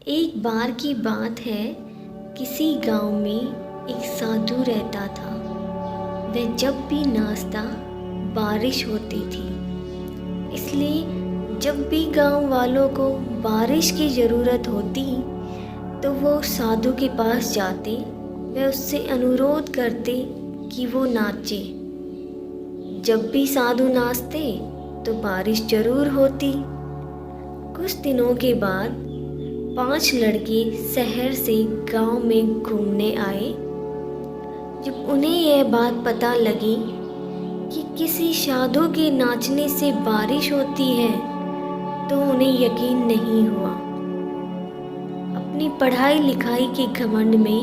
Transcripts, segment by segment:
एक बार की बात है, किसी गांव में एक साधु रहता था। वह जब भी नाचता बारिश होती थी। इसलिए जब भी गांव वालों को बारिश की ज़रूरत होती तो वो साधु के पास जाते, वे उससे अनुरोध करते कि वो नाचे। जब भी साधु नाचते तो बारिश जरूर होती। कुछ दिनों के बाद 5 लड़के शहर से गांव में घूमने आए। जब उन्हें यह बात पता लगी कि किसी साधु के नाचने से बारिश होती है तो उन्हें यकीन नहीं हुआ। अपनी पढ़ाई लिखाई के घमंड में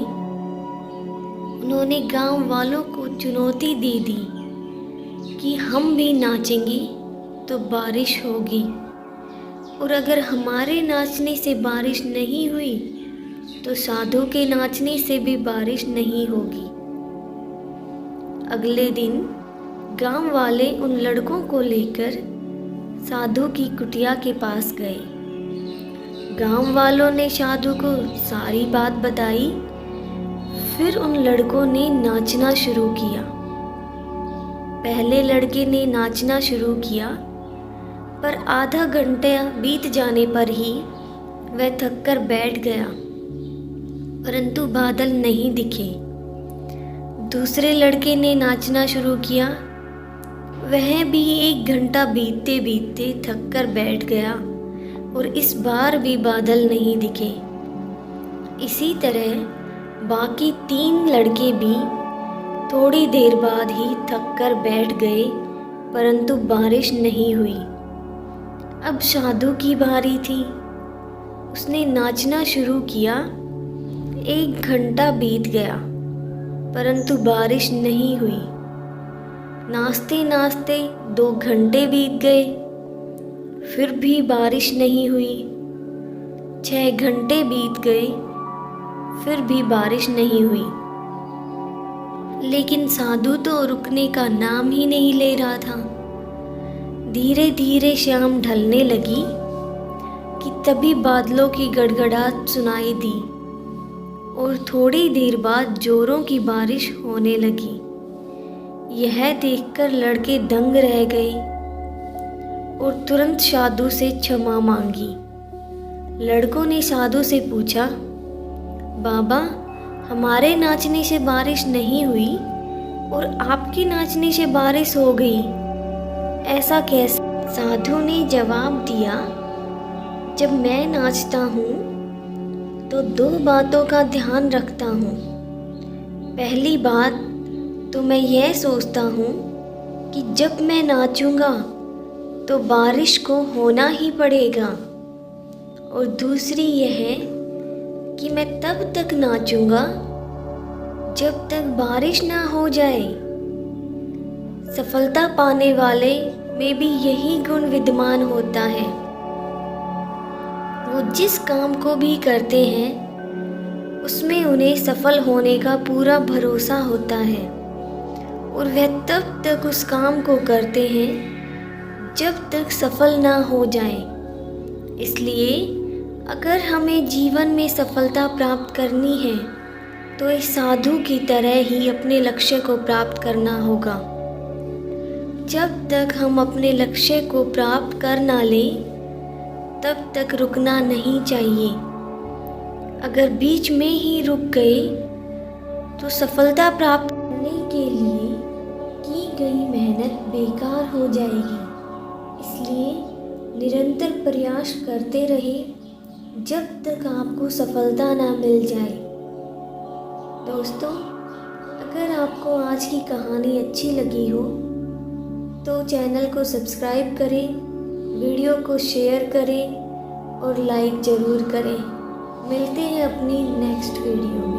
उन्होंने गांव वालों को चुनौती दे दी कि हम भी नाचेंगे तो बारिश होगी, और अगर हमारे नाचने से बारिश नहीं हुई तो साधु के नाचने से भी बारिश नहीं होगी। अगले दिन गांव वाले उन लड़कों को लेकर साधु की कुटिया के पास गए। गांव वालों ने साधु को सारी बात बताई। फिर उन लड़कों ने नाचना शुरू किया। पहले लड़के ने नाचना शुरू किया, पर आधा घंटा बीत जाने पर ही वह थककर बैठ गया, परंतु बादल नहीं दिखे। दूसरे लड़के ने नाचना शुरू किया। वह भी 1 घंटा बीतते बीतते थककर बैठ गया और इस बार भी बादल नहीं दिखे। इसी तरह बाकी 3 लड़के भी थोड़ी देर बाद ही थककर बैठ गए, परंतु बारिश नहीं हुई। अब साधु की बारी थी। उसने नाचना शुरू किया। 1 घंटा बीत गया, परंतु बारिश नहीं हुई। नाचते नाचते 2 घंटे बीत गए, फिर भी बारिश नहीं हुई। 6 घंटे बीत गए, फिर भी बारिश नहीं हुई। लेकिन साधु तो रुकने का नाम ही नहीं ले रहा था। धीरे धीरे शाम ढलने लगी कि तभी बादलों की गड़गड़ाहट सुनाई दी और थोड़ी देर बाद जोरों की बारिश होने लगी। यह देखकर लड़के दंग रह गए और तुरंत साधु से क्षमा मांगी। लड़कों ने साधु से पूछा, बाबा, हमारे नाचने से बारिश नहीं हुई और आपके नाचने से बारिश हो गई, ऐसा कैसे? साधु ने जवाब दिया, जब मैं नाचता हूँ तो 2 बातों का ध्यान रखता हूँ। पहली बात तो मैं यह सोचता हूँ कि जब मैं नाचूंगा तो बारिश को होना ही पड़ेगा, और दूसरी यह है कि मैं तब तक नाचूंगा जब तक बारिश ना हो जाए। सफलता पाने वाले में भी यही गुण विद्यमान होता है। वो जिस काम को भी करते हैं उसमें उन्हें सफल होने का पूरा भरोसा होता है, और वह तब तक उस काम को करते हैं जब तक सफल ना हो जाए। इसलिए अगर हमें जीवन में सफलता प्राप्त करनी है तो इस साधु की तरह ही अपने लक्ष्य को प्राप्त करना होगा। जब तक हम अपने लक्ष्य को प्राप्त कर ना लें तब तक रुकना नहीं चाहिए। अगर बीच में ही रुक गए तो सफलता प्राप्त करने के लिए की गई मेहनत बेकार हो जाएगी। इसलिए निरंतर प्रयास करते रहें जब तक आपको सफलता ना मिल जाए। दोस्तों, अगर आपको आज की कहानी अच्छी लगी हो तो चैनल को सब्सक्राइब करें, वीडियो को शेयर करें और लाइक ज़रूर करें। मिलते हैं अपनी नेक्स्ट वीडियो में।